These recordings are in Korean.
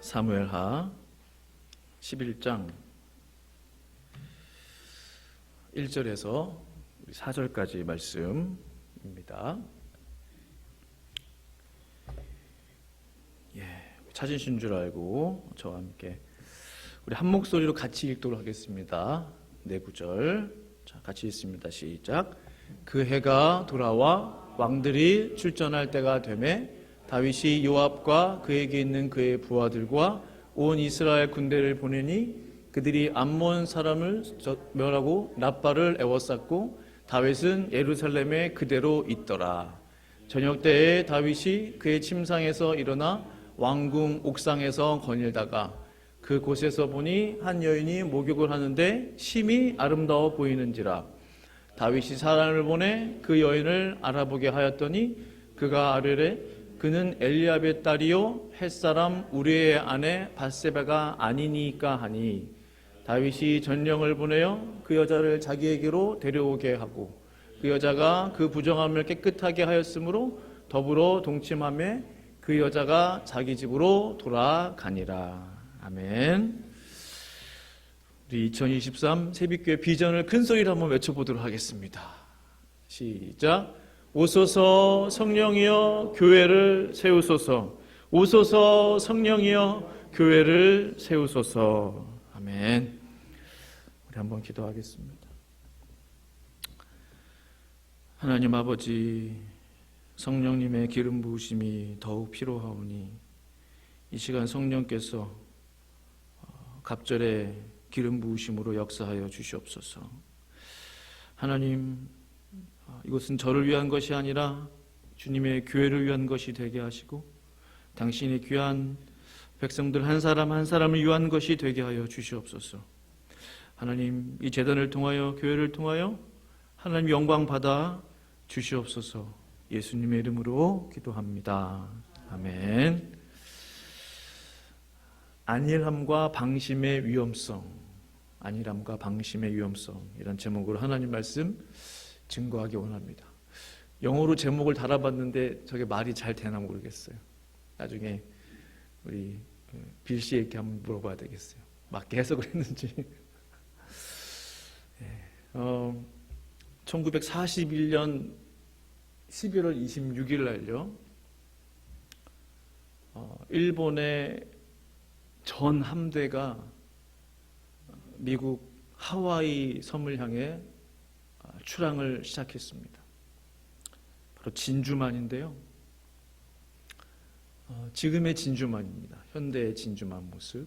사무엘하 11장 1절에서 4절까지 말씀입니다. 찾으신 줄 알고 저와 함께 우리 한 목소리로 같이 읽도록 하겠습니다. 네 구절 같이 읽습니다. 시작. 그 해가 돌아와 왕들이 출전할 때가 되매 다윗이 요압과 그에게 있는 그의 부하들과 온 이스라엘 군대를 보내니 그들이 암몬 사람을 멸하고 랍바를 에워쌌고 다윗은 예루살렘에 그대로 있더라. 저녁 때에 다윗이 그의 침상에서 일어나 왕궁 옥상에서 거닐다가 그 곳에서 보니 한 여인이 목욕을 하는데 심히 아름다워 보이는지라. 다윗이 사람을 보내 그 여인을 알아보게 하였더니 그가 아뢰되 그는 엘리압의 딸이요 햇사람 우리의 아내 밧세바가 아니니까 하니 다윗이 전령을 보내어 그 여자를 자기에게로 데려오게 하고 그 여자가 그 부정함을 깨끗하게 하였으므로 더불어 동침하며 그 여자가 자기 집으로 돌아가니라. 아멘. 우리 2023 새벽교회 비전을 큰 소리로 한번 외쳐보도록 하겠습니다. 시작. 오소서 성령이여 교회를 세우소서. 오소서 성령이여 교회를 세우소서. 아멘. 우리 한번 기도하겠습니다. 하나님 아버지, 성령님의 기름 부으심이 더욱 필요하오니 이 시간 성령께서 갑절의 기름 부으심으로 역사하여 주시옵소서. 하나님, 이것은 저를 위한 것이 아니라 주님의 교회를 위한 것이 되게 하시고 당신의 귀한 백성들 한 사람 한 사람을 위한 것이 되게 하여 주시옵소서. 하나님, 이 제단을 통하여 교회를 통하여 하나님 영광 받아 주시옵소서. 예수님의 이름으로 기도합니다. 아멘. 안일함과 방심의 위험성, 안일함과 방심의 위험성, 이런 제목으로 하나님 말씀 증거하기 원합니다. 영어로 제목을 달아봤는데 저게 말이 잘 되나 모르겠어요. 나중에 우리 빌 씨에게 한번 물어봐야 되겠어요. 맞게 해석을 했는지. 1941년 11월 26일 날요, 일본의 전 함대가 미국 하와이 섬을 향해 출항을 시작했습니다. 바로 진주만인데요. 지금의 진주만입니다. 현대의 진주만 모습.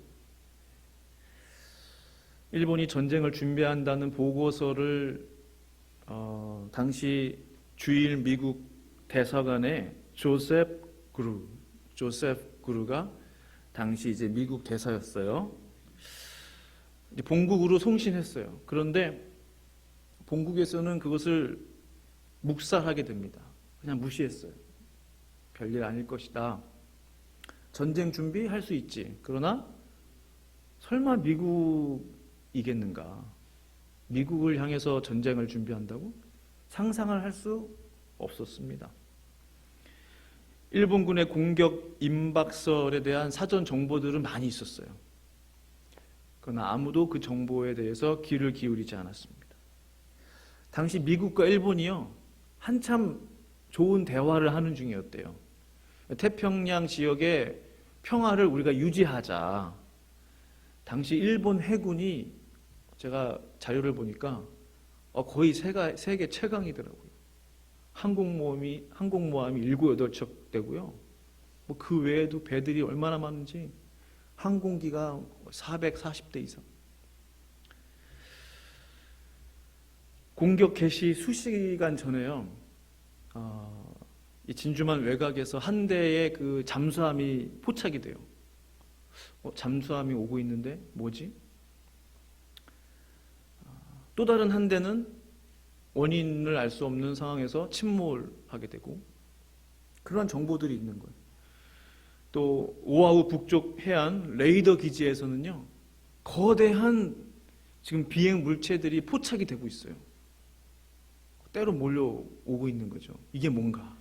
일본이 전쟁을 준비한다는 보고서를 당시 주일 미국 대사관의 조셉 그루가 당시 이제 미국 대사였어요. 이제 본국으로 송신했어요. 그런데 본국에서는 그것을 묵살하게 됩니다. 그냥 무시했어요. 별일 아닐 것이다. 전쟁 준비할 수 있지. 그러나 설마 미국이겠는가? 미국을 향해서 전쟁을 준비한다고? 상상을 할 수 없었습니다. 일본군의 공격 임박설에 대한 사전 정보들은 많이 있었어요. 그러나 아무도 그 정보에 대해서 귀를 기울이지 않았습니다. 당시 미국과 일본이요, 한참 좋은 대화를 하는 중이었대요. 태평양 지역의 평화를 우리가 유지하자. 당시 일본 해군이 제가 자료를 보니까 거의 세계 최강이더라고요. 항공모함이 7, 8척 되고요. 뭐 그 외에도 배들이 얼마나 많은지 항공기가 440대 이상. 공격 개시 수시간 전에요. 이 진주만 외곽에서 한 대의 그 잠수함이 포착이 돼요. 잠수함이 오고 있는데 뭐지? 또 다른 한 대는 원인을 알 수 없는 상황에서 침몰하게 되고, 그러한 정보들이 있는 거예요. 또 오아후 북쪽 해안 레이더 기지에서는요, 거대한 지금 비행 물체들이 포착이 되고 있어요. 때로 몰려오고 있는 거죠. 이게 뭔가?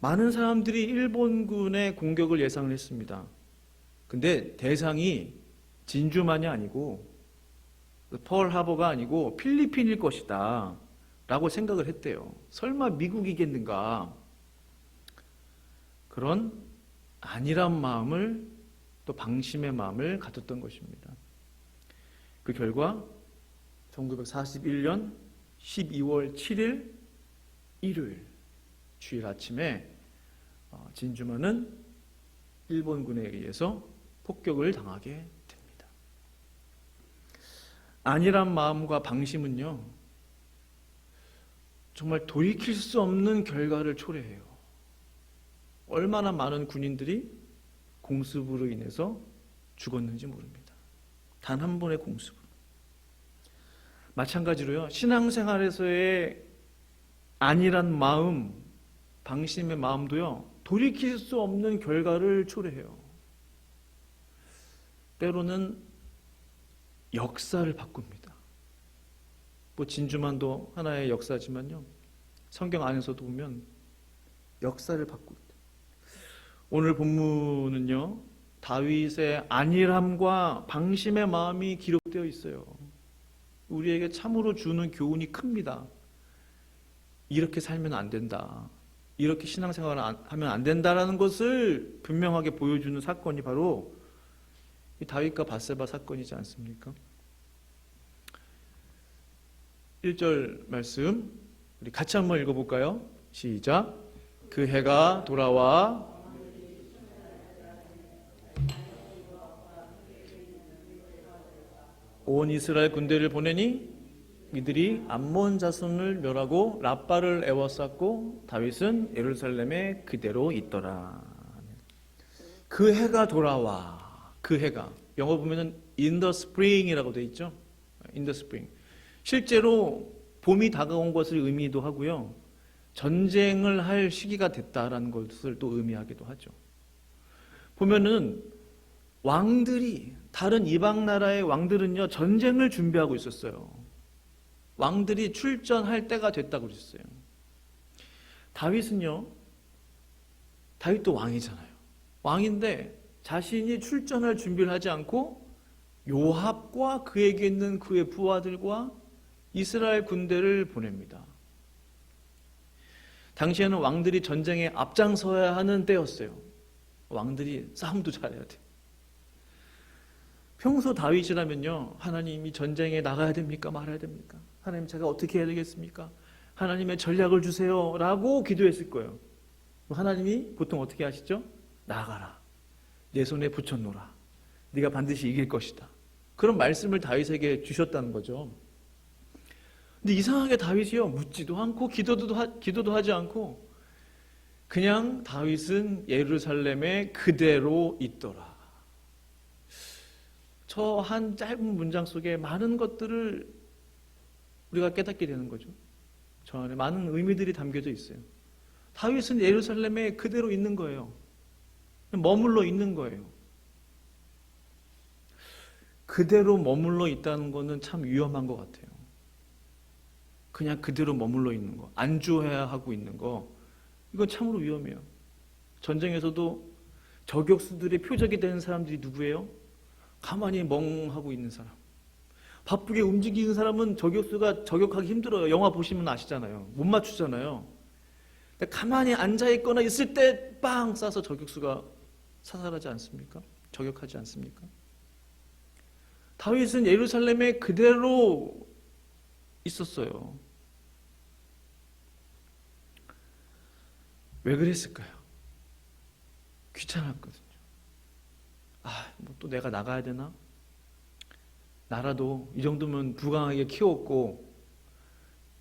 많은 사람들이 일본군의 공격을 예상을 했습니다. 근데 대상이 진주만이 아니고 펄하버가 아니고 필리핀일 것이다 라고 생각을 했대요. 설마 미국이겠는가? 그런 안일한 마음을, 또 방심의 마음을 가졌던 것입니다. 그 결과 1941년 12월 7일 일요일 주일 아침에 진주만은 일본군에 의해서 폭격을 당하게 됩니다. 안일한 마음과 방심은요, 정말 돌이킬 수 없는 결과를 초래해요. 얼마나 많은 군인들이 공습으로 인해서 죽었는지 모릅니다. 단 한 번의 공습으로. 마찬가지로요, 신앙생활에서의 안일한 마음, 방심의 마음도요, 돌이킬 수 없는 결과를 초래해요. 때로는 역사를 바꿉니다. 뭐 진주만도 하나의 역사지만요, 성경 안에서도 보면 역사를 바꾸고 있다. 오늘 본문은요, 다윗의 안일함과 방심의 마음이 기록되어 있어요. 우리에게 참으로 주는 교훈이 큽니다. 이렇게 살면 안 된다, 이렇게 신앙생활을 하면 안 된다라는 것을 분명하게 보여주는 사건이 바로 이 다윗과 밧세바 사건이지 않습니까? 1절 말씀 우리 같이 한번 읽어볼까요? 시작. 그 해가 돌아와 온 이스라엘 군대를 보내니 이들이 암몬 자손을 멸하고 랍바를 에워쌌고 다윗은 예루살렘에 그대로 있더라. 그 해가 돌아와. 그 해가 영어 보면은 in the spring이라고 되어 있죠. in the spring. 실제로 봄이 다가온 것을 의미도 하고요, 전쟁을 할 시기가 됐다라는 것을 또 의미하기도 하죠. 보면은 왕들이, 다른 이방 나라의 왕들은요, 전쟁을 준비하고 있었어요. 왕들이 출전할 때가 됐다고 그랬어요. 다윗은요, 다윗도 왕이잖아요. 왕인데 자신이 출전할 준비를 하지 않고 요압과 그에게 있는 그의 부하들과 이스라엘 군대를 보냅니다. 당시에는 왕들이 전쟁에 앞장서야 하는 때였어요. 왕들이 싸움도 잘해야 돼요. 평소 다윗이라면요, 하나님이 전쟁에 나가야 됩니까? 말아야 됩니까? 하나님, 제가 어떻게 해야 되겠습니까? 하나님의 전략을 주세요 라고 기도했을 거예요. 하나님이 보통 어떻게 하시죠? 나가라, 내 손에 붙여놓으라, 네가 반드시 이길 것이다, 그런 말씀을 다윗에게 주셨다는 거죠. 근데 이상하게 다윗이요, 묻지도 않고 기도도 하지 않고 그냥 다윗은 예루살렘에 그대로 있더라. 저 한 짧은 문장 속에 많은 것들을 우리가 깨닫게 되는 거죠. 저 안에 많은 의미들이 담겨져 있어요. 다윗은 예루살렘에 그대로 있는 거예요. 머물러 있는 거예요. 그대로 머물러 있다는 것은 참 위험한 것 같아요. 그냥 그대로 머물러 있는 거, 안주해야 하고 있는 거, 이건 참으로 위험해요. 전쟁에서도 저격수들의 표적이 되는 사람들이 누구예요? 가만히 멍하고 있는 사람. 바쁘게 움직이는 사람은 저격수가 저격하기 힘들어요. 영화 보시면 아시잖아요. 못 맞추잖아요. 가만히 앉아있거나 있을 때 빵 쏴서 저격수가 사살하지 않습니까? 저격하지 않습니까? 다윗은 예루살렘에 그대로 있었어요. 왜 그랬을까요? 귀찮았거든요. 뭐 또 내가 나가야 되나? 나라도 이 정도면 부강하게 키웠고,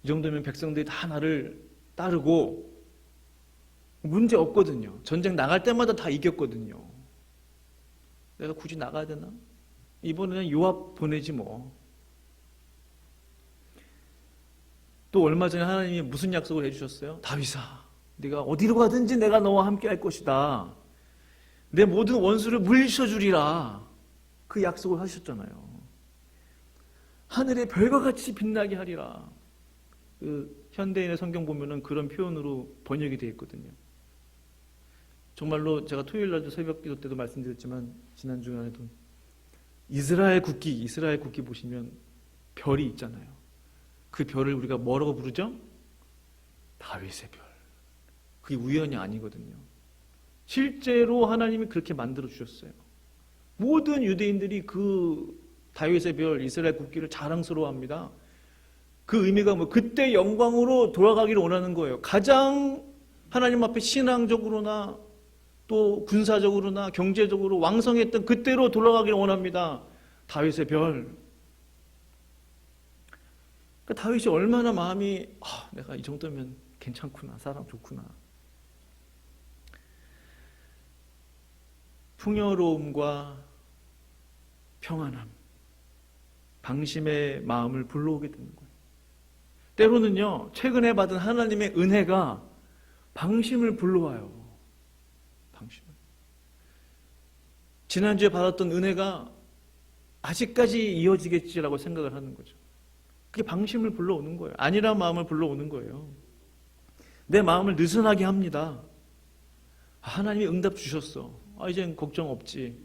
이 정도면 백성들이 다 나를 따르고, 문제 없거든요. 전쟁 나갈 때마다 다 이겼거든요. 내가 굳이 나가야 되나? 이번에는 요압 보내지 뭐. 또 얼마 전에 하나님이 무슨 약속을 해주셨어요? 다윗아, 네가 어디로 가든지 내가 너와 함께 할 것이다. 내 모든 원수를 물리쳐주리라. 그 약속을 하셨잖아요. 하늘의 별과 같이 빛나게 하리라. 그 현대인의 성경 보면은 그런 표현으로 번역이 되어 있거든요. 정말로 제가 토요일 날도 새벽 기도 때도 말씀드렸지만 지난 주간에도 이스라엘 국기 보시면 별이 있잖아요. 그 별을 우리가 뭐라고 부르죠? 다윗의 별. 그게 우연이 아니거든요. 실제로 하나님이 그렇게 만들어 주셨어요. 모든 유대인들이 그 다윗의 별 이스라엘 국기를 자랑스러워합니다. 그 의미가 그때 영광으로 돌아가기를 원하는 거예요. 가장 하나님 앞에 신앙적으로나 또 군사적으로나 경제적으로 왕성했던 그때로 돌아가기를 원합니다. 다윗의 별. 그러니까 다윗이 얼마나 마음이 내가 이 정도면 괜찮구나, 사람 좋구나. 풍요로움과 평안함, 방심의 마음을 불러오게 되는 거예요. 때로는요, 최근에 받은 하나님의 은혜가 방심을 불러와요. 방심을. 지난주에 받았던 은혜가 아직까지 이어지겠지라고 생각을 하는 거죠. 그게 방심을 불러오는 거예요. 아니란 마음을 불러오는 거예요. 내 마음을 느슨하게 합니다. 하나님이 응답 주셨어. 이젠 걱정 없지.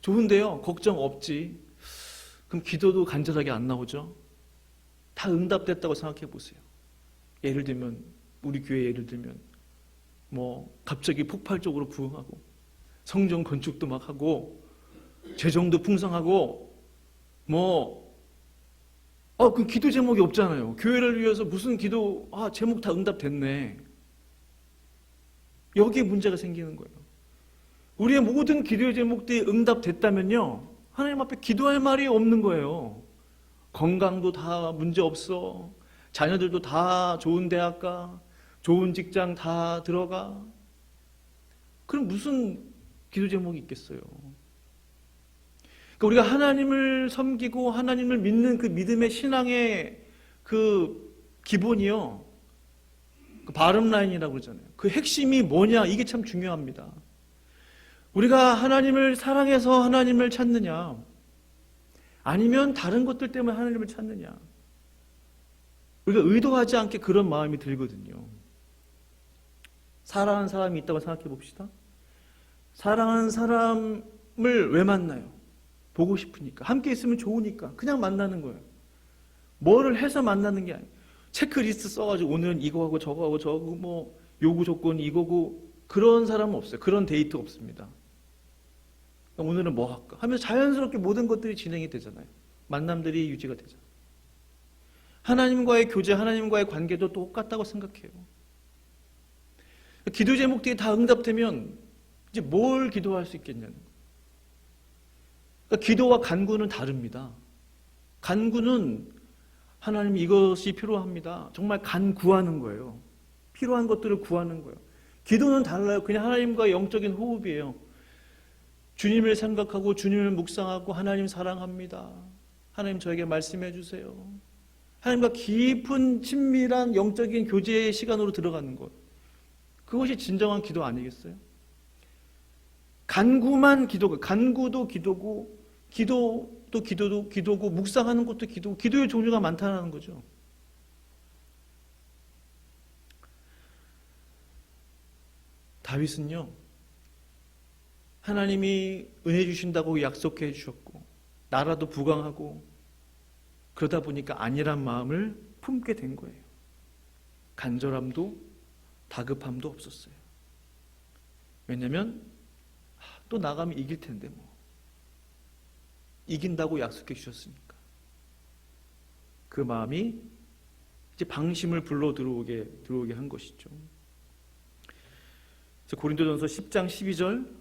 좋은데요, 걱정 없지. 그럼 기도도 간절하게 안 나오죠? 다 응답됐다고 생각해 보세요. 예를 들면 우리 교회 예를 들면 갑자기 폭발적으로 부흥하고 성전 건축도 막 하고 재정도 풍성하고 그 기도 제목이 없잖아요. 교회를 위해서 무슨 기도 제목 다 응답됐네. 여기에 문제가 생기는 거예요. 우리의 모든 기도의 제목들이 응답됐다면요, 하나님 앞에 기도할 말이 없는 거예요. 건강도 다 문제 없어. 자녀들도 다 좋은 대학 가. 좋은 직장 다 들어가. 그럼 무슨 기도 제목이 있겠어요? 그러니까 우리가 하나님을 섬기고 하나님을 믿는 그 믿음의 신앙의 그 기본이요, 그 바름 라인이라고 그러잖아요. 그 핵심이 뭐냐, 이게 참 중요합니다. 우리가 하나님을 사랑해서 하나님을 찾느냐, 아니면 다른 것들 때문에 하나님을 찾느냐. 우리가 의도하지 않게 그런 마음이 들거든요. 사랑하는 사람이 있다고 생각해 봅시다. 사랑하는 사람을 왜 만나요? 보고 싶으니까, 함께 있으면 좋으니까 그냥 만나는 거예요. 뭐를 해서 만나는 게 아니에요. 체크리스트 써가지고 오늘은 이거하고 저거하고 저거 요구 조건이 이거고, 그런 사람은 없어요. 그런 데이트 없습니다. 오늘은 뭐 할까 하면서 자연스럽게 모든 것들이 진행이 되잖아요. 만남들이 유지가 되잖아요. 하나님과의 교제, 하나님과의 관계도 똑같다고 생각해요. 기도 제목들이 다 응답되면 이제 뭘 기도할 수 있겠냐는 거예요. 그러니까 기도와 간구는 다릅니다. 간구는 하나님 이것이 필요합니다. 정말 간구하는 거예요. 필요한 것들을 구하는 거예요. 기도는 달라요. 그냥 하나님과 영적인 호흡이에요. 주님을 생각하고 주님을 묵상하고 하나님 사랑합니다. 하나님 저에게 말씀해 주세요. 하나님과 깊은 친밀한 영적인 교제의 시간으로 들어가는 것. 그것이 진정한 기도 아니겠어요? 간구만 기도고, 간구도 기도고, 기도도 기도고, 묵상하는 것도 기도고, 기도의 종류가 많다는 거죠. 다윗은요, 하나님이 은혜 주신다고 약속해 주셨고 나라도 부강하고 그러다 보니까 아니란 마음을 품게 된 거예요. 간절함도 다급함도 없었어요. 왜냐하면 또 나가면 이길 텐데 이긴다고 약속해 주셨으니까. 그 마음이 이제 방심을 불러 들어오게 한 것이죠. 고린도전서 10장 12절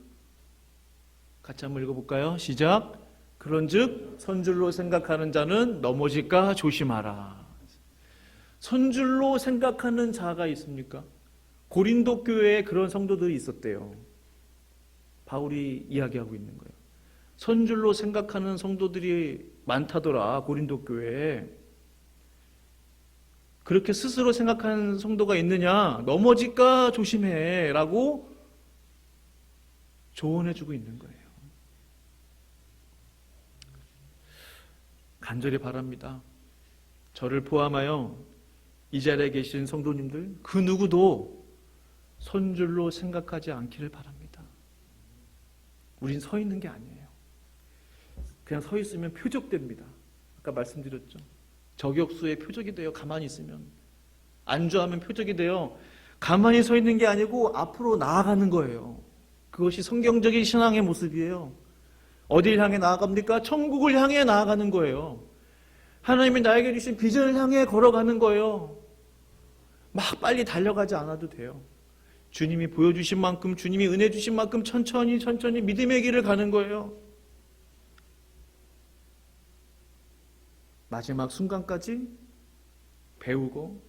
같이 한번 읽어볼까요? 시작. 그런즉 선줄로 생각하는 자는 넘어질까 조심하라. 선줄로 생각하는 자가 있습니까? 고린도 교회에 그런 성도들이 있었대요. 바울이 이야기하고 있는 거예요. 선줄로 생각하는 성도들이 많다더라, 고린도 교회에. 그렇게 스스로 생각하는 성도가 있느냐? 넘어질까 조심해 라고 조언해주고 있는 거예요. 간절히 바랍니다. 저를 포함하여 이 자리에 계신 성도님들, 그 누구도 손줄로 생각하지 않기를 바랍니다. 우린 서 있는 게 아니에요. 그냥 서 있으면 표적됩니다. 아까 말씀드렸죠. 저격수의 표적이 돼요. 가만히 있으면. 안주하면 표적이 돼요. 가만히 서 있는 게 아니고 앞으로 나아가는 거예요. 그것이 성경적인 신앙의 모습이에요. 어디를 향해 나아갑니까? 천국을 향해 나아가는 거예요. 하나님이 나에게 주신 비전을 향해 걸어가는 거예요. 막 빨리 달려가지 않아도 돼요. 주님이 보여주신 만큼, 주님이 은혜 주신 만큼 천천히 믿음의 길을 가는 거예요. 마지막 순간까지 배우고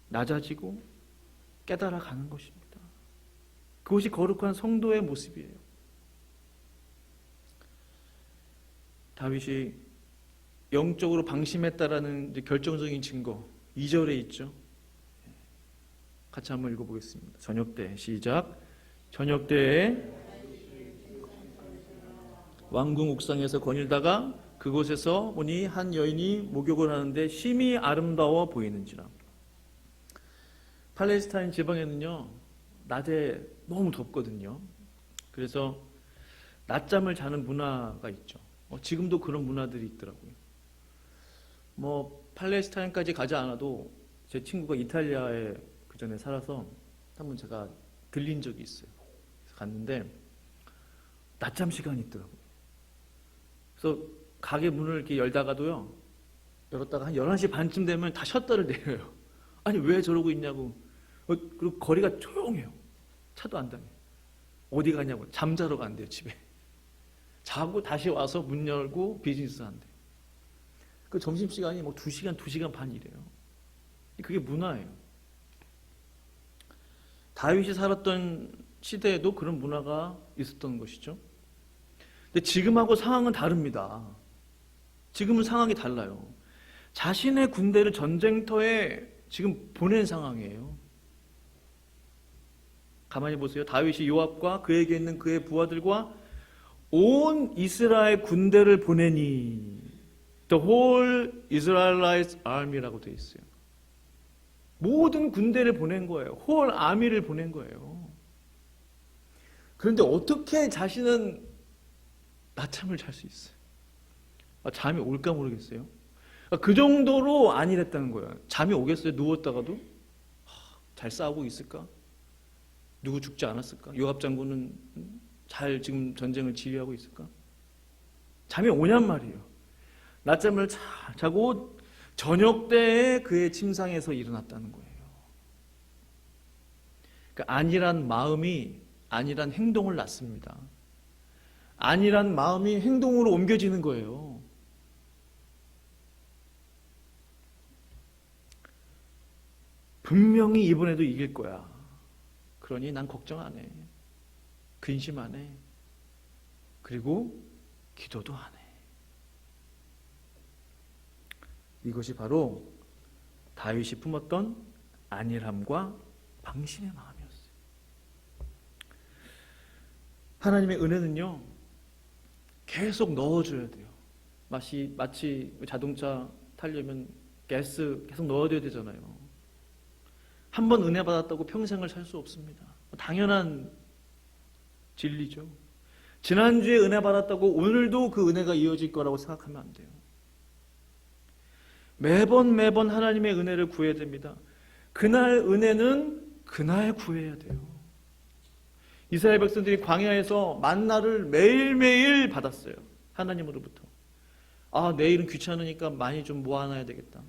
낮아지고 깨달아 가는 것입니다. 그것이 거룩한 성도의 모습이에요. 다윗이 영적으로 방심했다라는 결정적인 증거 2절에 있죠. 같이 한번 읽어보겠습니다. 저녁때 시작. 저녁때에 왕궁 옥상에서 거닐다가 그곳에서 보니 한 여인이 목욕을 하는데 심히 아름다워 보이는지라. 팔레스타인 지방에는요 낮에 너무 덥거든요. 그래서 낮잠을 자는 문화가 있죠. 지금도 그런 문화들이 있더라고요. 팔레스타인까지 가지 않아도 제 친구가 이탈리아에 그 전에 살아서 한번 제가 들린 적이 있어요. 그래서 갔는데 낮잠 시간이 있더라고요. 그래서 가게 문을 이렇게 열다가도요, 열었다가 한 11시 반쯤 되면 다 셔터를 내려요. 아니 왜 저러고 있냐고. 그리고 거리가 조용해요. 차도 안 다녀요. 어디 가냐고. 잠자러 간대요. 집에. 자고 다시 와서 문 열고 비즈니스 한대요. 그 점심시간이 2시간, 2시간 반 이래요. 그게 문화예요. 다윗이 살았던 시대에도 그런 문화가 있었던 것이죠. 근데 지금하고 상황은 다릅니다. 지금은 상황이 달라요. 자신의 군대를 전쟁터에 지금 보낸 상황이에요. 가만히 보세요. 다윗이 요압과 그에게 있는 그의 부하들과 온 이스라엘 군대를 보내니 The whole Israelite army라고 되어 있어요. 모든 군대를 보낸 거예요. whole army를 보낸 거예요. 그런데 어떻게 자신은 낮잠을 잘 수 있어요? 잠이 올까 모르겠어요. 그 정도로 안일했다는 거예요. 잠이 오겠어요? 누웠다가도? 잘 싸우고 있을까? 누구 죽지 않았을까? 요압 장군은 잘 지금 전쟁을 지휘하고 있을까? 잠이 오냔 말이에요. 낮잠을 잘 자고 저녁 때에 그의 침상에서 일어났다는 거예요. 그러니까 안일한 마음이 안일한 행동을 낳습니다. 안일한 마음이 행동으로 옮겨지는 거예요. 분명히 이번에도 이길 거야. 그러니 난 걱정 안 해. 근심 안 해. 그리고 기도도 안 해. 이것이 바로 다윗이 품었던 안일함과 방심의 마음이었어요. 하나님의 은혜는요, 계속 넣어줘야 돼요. 마치 자동차 타려면 가스 계속 넣어줘야 되잖아요. 한 번 은혜 받았다고 평생을 살 수 없습니다. 당연한 진리죠. 지난주에 은혜 받았다고 오늘도 그 은혜가 이어질 거라고 생각하면 안 돼요. 매번 하나님의 은혜를 구해야 됩니다. 그날 은혜는 그날 구해야 돼요. 이스라엘 백성들이 광야에서 만나를 매일매일 받았어요. 하나님으로부터. 내일은 귀찮으니까 많이 좀 모아놔야 되겠다.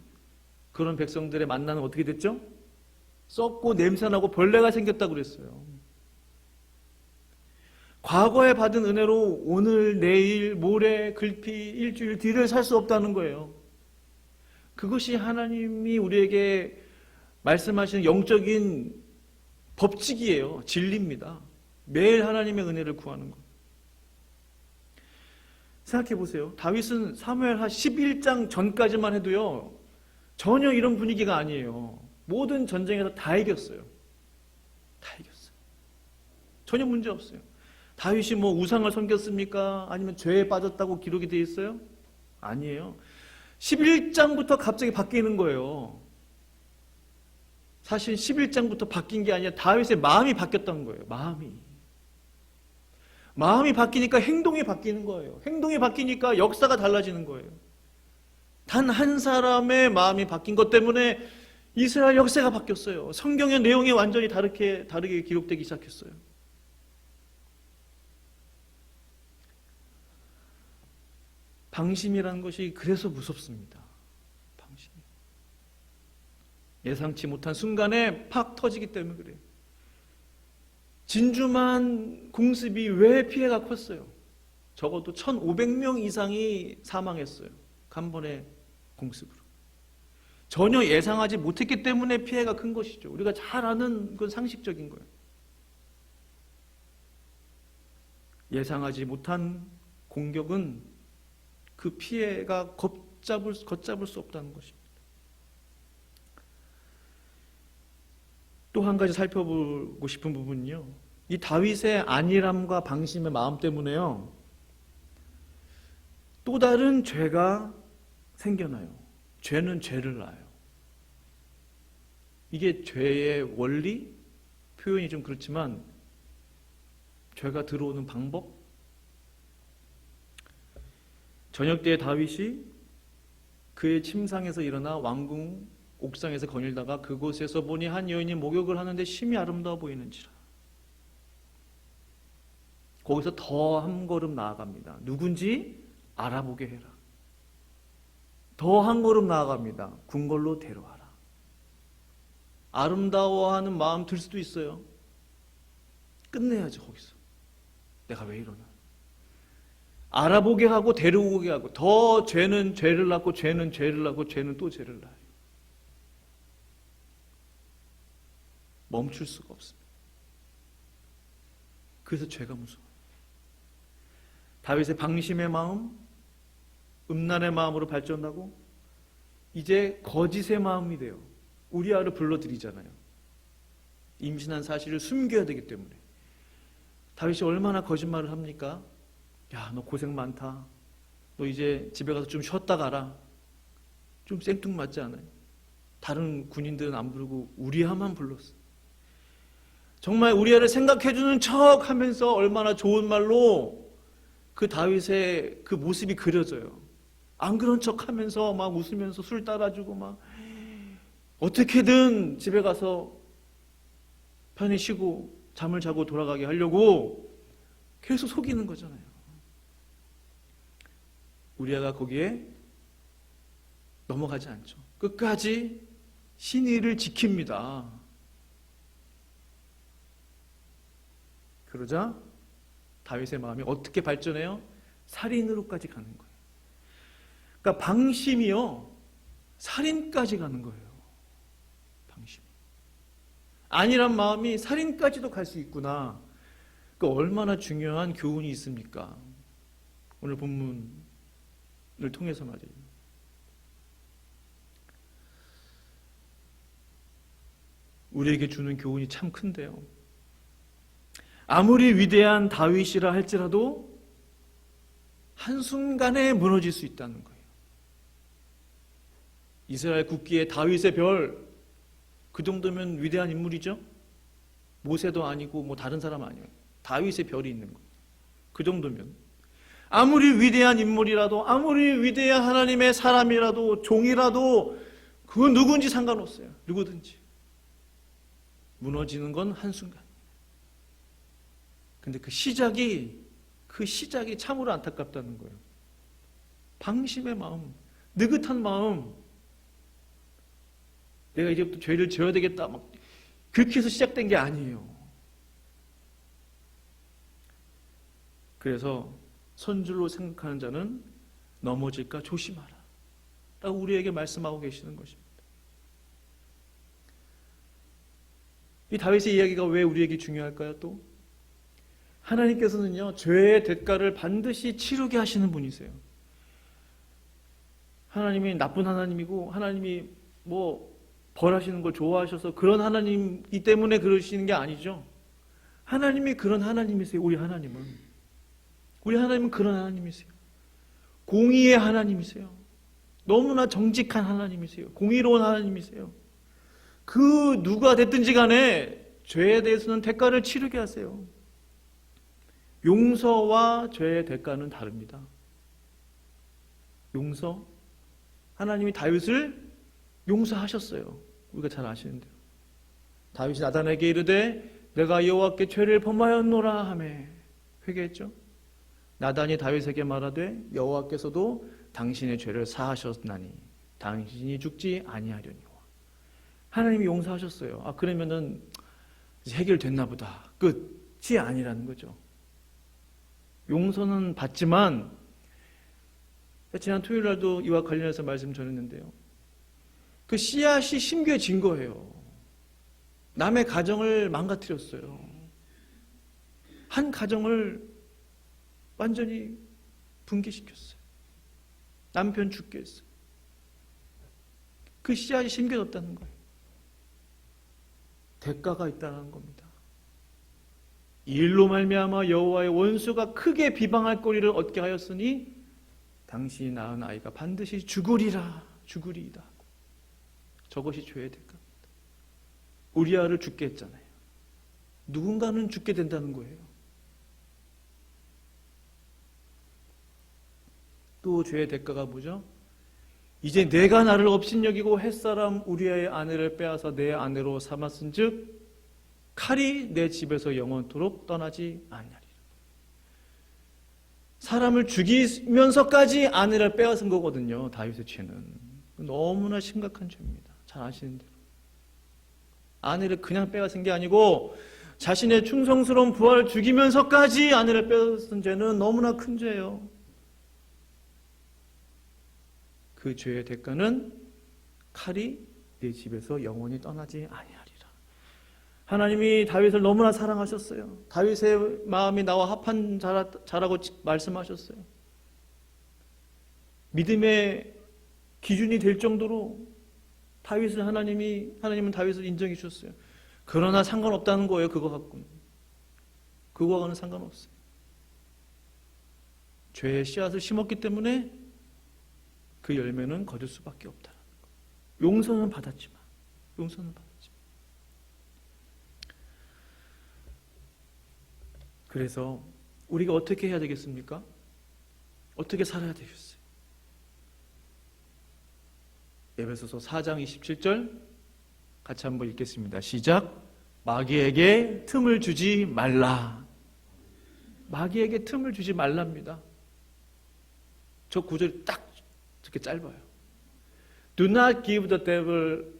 그런 백성들의 만나는 어떻게 됐죠? 썩고 냄새나고 벌레가 생겼다고 그랬어요. 과거에 받은 은혜로 오늘, 내일, 모레, 글피, 일주일 뒤를 살 수 없다는 거예요. 그것이 하나님이 우리에게 말씀하시는 영적인 법칙이에요. 진리입니다. 매일 하나님의 은혜를 구하는 것. 생각해 보세요. 다윗은 사무엘하 11장 전까지만 해도요, 전혀 이런 분위기가 아니에요. 모든 전쟁에서 다 이겼어요. 다 이겼어요. 전혀 문제 없어요. 다윗이 우상을 섬겼습니까? 아니면 죄에 빠졌다고 기록이 되어 있어요? 아니에요. 11장부터 갑자기 바뀌는 거예요. 사실 11장부터 바뀐 게 아니라 다윗의 마음이 바뀌었다는 거예요. 마음이 바뀌니까 행동이 바뀌는 거예요. 행동이 바뀌니까 역사가 달라지는 거예요. 단 한 사람의 마음이 바뀐 것 때문에 이스라엘 역사가 바뀌었어요. 성경의 내용이 완전히 다르게 기록되기 시작했어요. 방심이라는 것이 그래서 무섭습니다. 방심. 예상치 못한 순간에 팍 터지기 때문에 그래요. 진주만 공습이 왜 피해가 컸어요? 적어도 1,500명 이상이 사망했어요. 간번의 공습으로. 전혀 예상하지 못했기 때문에 피해가 큰 것이죠. 우리가 잘 아는 건 상식적인 거예요. 예상하지 못한 공격은 그 피해가 걷잡을 수 없다는 것입니다. 또 한 가지 살펴보고 싶은 부분은요. 이 다윗의 안일함과 방심의 마음 때문에요. 또 다른 죄가 생겨나요. 죄는 죄를 낳아요. 이게 죄의 원리? 표현이 좀 그렇지만 죄가 들어오는 방법? 저녁 때에 다윗이 그의 침상에서 일어나 왕궁 옥상에서 거닐다가 그곳에서 보니 한 여인이 목욕을 하는데 심히 아름다워 보이는지라. 거기서 더 한 걸음 나아갑니다. 누군지 알아보게 해라. 더 한 걸음 나아갑니다. 궁궐로 데려와라. 아름다워하는 마음 들 수도 있어요. 끝내야죠. 거기서 내가 왜 이러나. 알아보게 하고 데려오게 하고 더 죄는 죄를 낳고 죄는 죄를 낳고 죄는 또 죄를 낳아요. 멈출 수가 없습니다. 그래서 죄가 무서워요. 다윗의 방심의 마음, 음란의 마음으로 발전하고 이제 거짓의 마음이 돼요. 우리아를 불러들이잖아요. 임신한 사실을 숨겨야 되기 때문에. 다윗이 얼마나 거짓말을 합니까? 야, 너 고생 많다. 너 이제 집에 가서 좀 쉬었다 가라. 좀 생뚱맞지 않아요? 다른 군인들은 안 부르고 우리아만 불렀어. 정말 우리아를 생각해주는 척 하면서 얼마나 좋은 말로 그 다윗의 그 모습이 그려져요. 안 그런 척 하면서 막 웃으면서 술 따라주고 막 어떻게든 집에 가서 편히 쉬고 잠을 자고 돌아가게 하려고 계속 속이는 거잖아요. 우리아가 거기에 넘어가지 않죠. 끝까지 신의를 지킵니다. 그러자 다윗의 마음이 어떻게 발전해요? 살인으로까지 가는 거예요. 그러니까 방심이요, 살인까지 가는 거예요. 방심. 안일한 마음이 살인까지도 갈 수 있구나. 그러니까 얼마나 중요한 교훈이 있습니까? 오늘 본문을 통해서 말이에요. 우리에게 주는 교훈이 참 큰데요. 아무리 위대한 다윗이라 할지라도 한순간에 무너질 수 있다는 거예요. 이스라엘 국기에 다윗의 별, 그 정도면 위대한 인물이죠? 모세도 아니고 뭐 다른 사람 아니에요. 다윗의 별이 있는 거예요. 그 정도면. 아무리 위대한 인물이라도, 아무리 위대한 하나님의 사람이라도, 종이라도 그 누군지 상관없어요. 누구든지. 무너지는 건 한순간. 근데 그 시작이 참으로 안타깝다는 거예요. 방심의 마음, 느긋한 마음, 내가 이제부터 죄를 지어야 되겠다, 막 그렇게 해서 시작된 게 아니에요. 그래서 선줄로 생각하는 자는 넘어질까 조심하라 라고 우리에게 말씀하고 계시는 것입니다. 이 다윗의 이야기가 왜 우리에게 중요할까요? 또 하나님께서는요, 죄의 대가를 반드시 치르게 하시는 분이세요. 하나님이 나쁜 하나님이고 하나님이 뭐 벌하시는 걸 좋아하셔서 그런 하나님이기 때문에 그러시는 게 아니죠. 하나님이 그런 하나님이세요. 우리 하나님은 그런 하나님이세요. 공의의 하나님이세요. 너무나 정직한 하나님이세요. 공의로운 하나님이세요. 그 누가 됐든지 간에 죄에 대해서는 대가를 치르게 하세요. 용서와 죄의 대가는 다릅니다. 용서, 하나님이 다윗을 용서하셨어요. 우리가 잘 아시는 대로. 다윗이 나단에게 이르되 내가 여호와께 죄를 범하였노라 하매 회개했죠. 나단이 다윗에게 말하되 여호와께서도 당신의 죄를 사하셨나니 당신이 죽지 아니하려니와. 하나님이 용서하셨어요. 아, 그러면은 해결됐나 보다. 끝이 아니라는 거죠. 용서는 받지만, 지난 토요일 날도 이와 관련해서 말씀 전했는데요, 그 씨앗이 심겨진 거예요. 남의 가정을 망가뜨렸어요. 한 가정을 완전히 붕괴시켰어요. 남편 죽게 했어요. 그 씨앗이 심겨졌다는 거예요. 대가가 있다는 겁니다. 이 일로 말미암아 여호와의 원수가 크게 비방할 거리를 얻게 하였으니 당신이 낳은 아이가 반드시 죽으리이다. 저것이 죄의 대가입니다. 우리아를 죽게 했잖아요. 누군가는 죽게 된다는 거예요. 또 죄의 대가가 뭐죠? 이제 내가 나를 업신여기고 햇사람 우리아의 아내를 빼앗아 내 아내로 삼았은즉 칼이 내 집에서 영원토록 떠나지 아니하리라. 사람을 죽이면서까지 아내를 빼앗은 거거든요. 다윗의 죄는 너무나 심각한 죄입니다. 잘 아시는 대로 아내를 그냥 빼앗은 게 아니고 자신의 충성스러운 부하를 죽이면서까지 아내를 빼앗은 죄는 너무나 큰 죄예요. 그 죄의 대가는 칼이 내 집에서 영원히 떠나지 아니하리라. 하나님이 다윗을 너무나 사랑하셨어요. 다윗의 마음이 나와 합한 자라고 말씀하셨어요. 믿음의 기준이 될 정도로 하나님은 다윗을 인정해 주셨어요. 그러나 상관없다는 거예요. 그거 갖고는. 그거와는 상관없어요. 죄의 씨앗을 심었기 때문에 그 열매는 거둘 수밖에 없다는 거예요. 용서는 받았지만. 그래서 우리가 어떻게 해야 되겠습니까? 어떻게 살아야 되겠어요? 에베소서 4장 27절 같이 한번 읽겠습니다. 시작. 마귀에게 틈을 주지 말라. 마귀에게 틈을 주지 말랍니다. 저 구절이 딱 이렇게 짧아요. Do not give the devil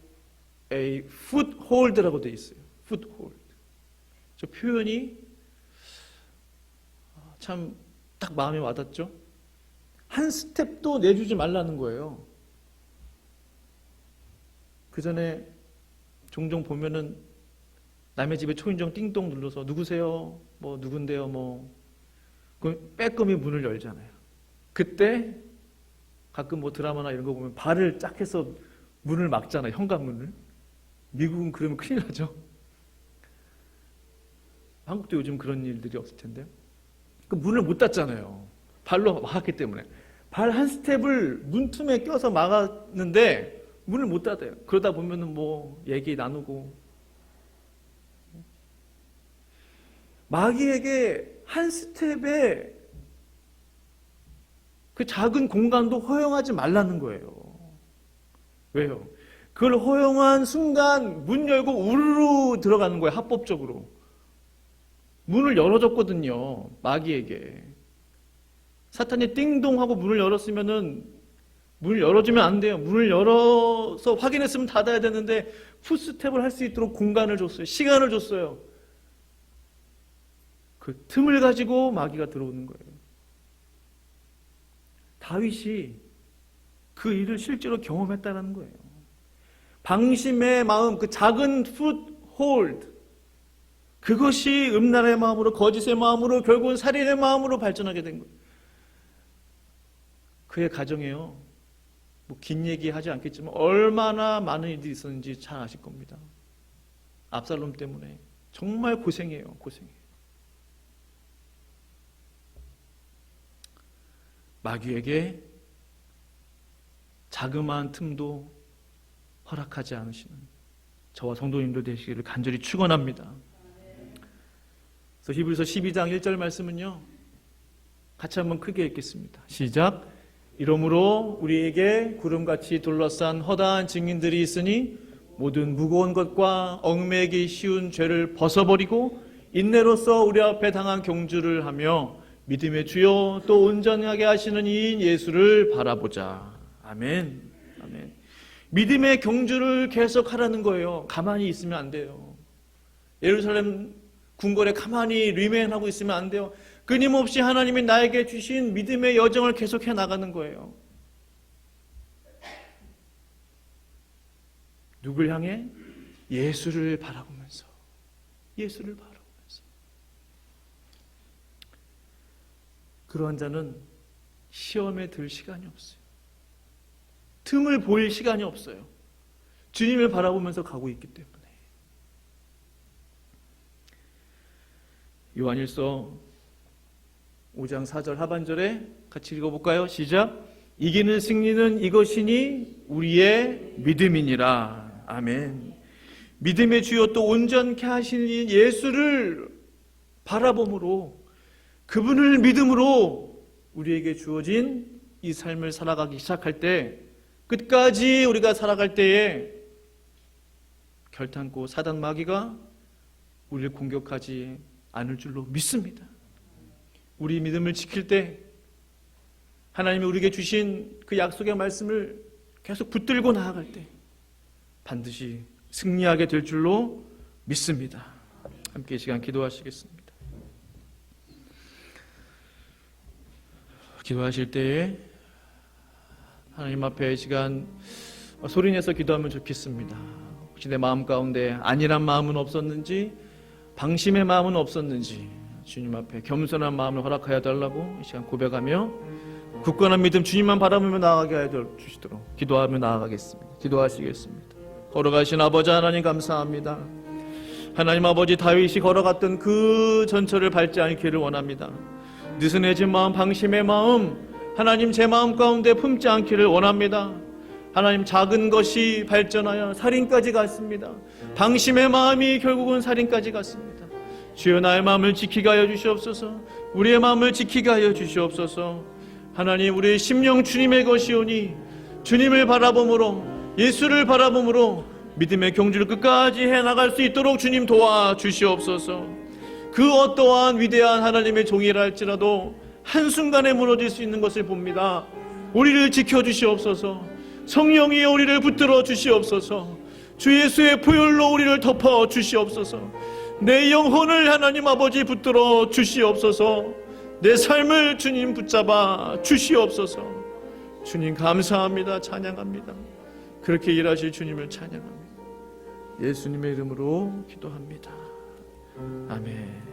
a foothold라고 되어 있어요. foothold. 저 표현이 참 딱 마음에 와닿죠? 한 스텝도 내주지 말라는 거예요. 그 전에 종종 보면은 남의 집에 초인종 띵동 눌러서 누구세요? 뭐 누군데요? 뭐 그 빼꼼히 문을 열잖아요. 그때 가끔 뭐 드라마나 이런 거 보면 발을 짝 해서 문을 막잖아요. 현관문을. 미국은 그러면 큰일 나죠. 한국도 요즘 그런 일들이 없을 텐데요. 그 문을 못 닫잖아요. 발로 막았기 때문에. 발 한 스텝을 문틈에 껴서 막았는데 문을 못 닫아요. 그러다 보면은 뭐 얘기 나누고. 마귀에게 한 스텝에 그 작은 공간도 허용하지 말라는 거예요. 왜요? 그걸 허용한 순간 문 열고 우르르 들어가는 거예요. 합법적으로. 문을 열어줬거든요. 마귀에게. 사탄이 띵동하고 문을 열었으면은 문을 열어주면 안 돼요. 문을 열어서 확인했으면 닫아야 되는데 풋스텝을 할 수 있도록 공간을 줬어요. 시간을 줬어요. 그 틈을 가지고 마귀가 들어오는 거예요. 다윗이 그 일을 실제로 경험했다는 거예요. 방심의 마음, 그 작은 풋홀드, 그것이 음란의 마음으로, 거짓의 마음으로, 결국은 살인의 마음으로 발전하게 된 거예요. 그의 가정에요. 뭐 긴 얘기 하지 않겠지만 얼마나 많은 일들이 있었는지 잘 아실 겁니다. 압살롬 때문에 정말 고생해요. 마귀에게 자그마한 틈도 허락하지 않으시는 저와 성도님들 되시기를 간절히 축원합니다. 그래서 히브리서 12장 1절 말씀은요, 같이 한번 크게 읽겠습니다. 시작. 이러므로 우리에게 구름같이 둘러싼 허다한 증인들이 있으니 모든 무거운 것과 얽매이기 쉬운 죄를 벗어버리고 인내로써 우리 앞에 당한 경주를 하며 믿음의 주요 또 온전하게 하시는 이인 예수를 바라보자. 아멘. 아멘. 믿음의 경주를 계속하라는 거예요. 가만히 있으면 안 돼요. 예루살렘 궁궐에 가만히 리메인하고 있으면 안 돼요. 끊임없이 하나님이 나에게 주신 믿음의 여정을 계속해 나가는 거예요. 누굴 향해? 예수를 바라보면서. 예수를 바라보면서. 그러한 자는 시험에 들 시간이 없어요. 틈을 보일 시간이 없어요. 주님을 바라보면서 가고 있기 때문에. 요한일서 5장 4절 하반절에 같이 읽어볼까요? 시작. 이기는 승리는 이것이니 우리의 믿음이니라. 아멘. 믿음의 주요 또 온전케 하시는 예수를 바라봄으로, 그분을 믿음으로 우리에게 주어진 이 삶을 살아가기 시작할 때, 끝까지 우리가 살아갈 때에 결탄코 사단 마귀가 우리를 공격하지 않을 줄로 믿습니다. 우리 믿음을 지킬 때 하나님이 우리에게 주신 그 약속의 말씀을 계속 붙들고 나아갈 때 반드시 승리하게 될 줄로 믿습니다. 함께 이 시간 기도하시겠습니다. 기도하실 때에 하나님 앞에 이 시간 소리내서 기도하면 좋겠습니다. 혹시 내 마음 가운데 안일한 마음은 없었는지, 방심의 마음은 없었는지 주님 앞에 겸손한 마음을 허락하여 달라고 이 시간 고백하며 굳건한 믿음 주님만 바라보며 나아가게 하여 주시도록 기도하며 나아가겠습니다. 기도하시겠습니다. 걸어가신 아버지 하나님 감사합니다. 하나님 아버지, 다윗이 걸어갔던 그 전철을 밟지 않기를 원합니다. 느슨해진 마음, 방심의 마음, 하나님 제 마음 가운데 품지 않기를 원합니다. 하나님, 작은 것이 발전하여 살인까지 갔습니다. 방심의 마음이 결국은 살인까지 갔습니다. 주여, 나의 마음을 지키게 하여 주시옵소서. 우리의 마음을 지키게 하여 주시옵소서. 하나님, 우리의 심령 주님의 것이오니 주님을 바라봄으로, 예수를 바라봄으로 믿음의 경주를 끝까지 해나갈 수 있도록 주님 도와주시옵소서. 그 어떠한 위대한 하나님의 종이라 할지라도 한순간에 무너질 수 있는 것을 봅니다. 우리를 지켜주시옵소서. 성령이 우리를 붙들어 주시옵소서. 주 예수의 보혈로 우리를 덮어 주시옵소서. 내 영혼을 하나님 아버지 붙들어 주시옵소서. 내 삶을 주님 붙잡아 주시옵소서. 주님 감사합니다. 찬양합니다. 그렇게 일하실 주님을 찬양합니다. 예수님의 이름으로 기도합니다. 아멘.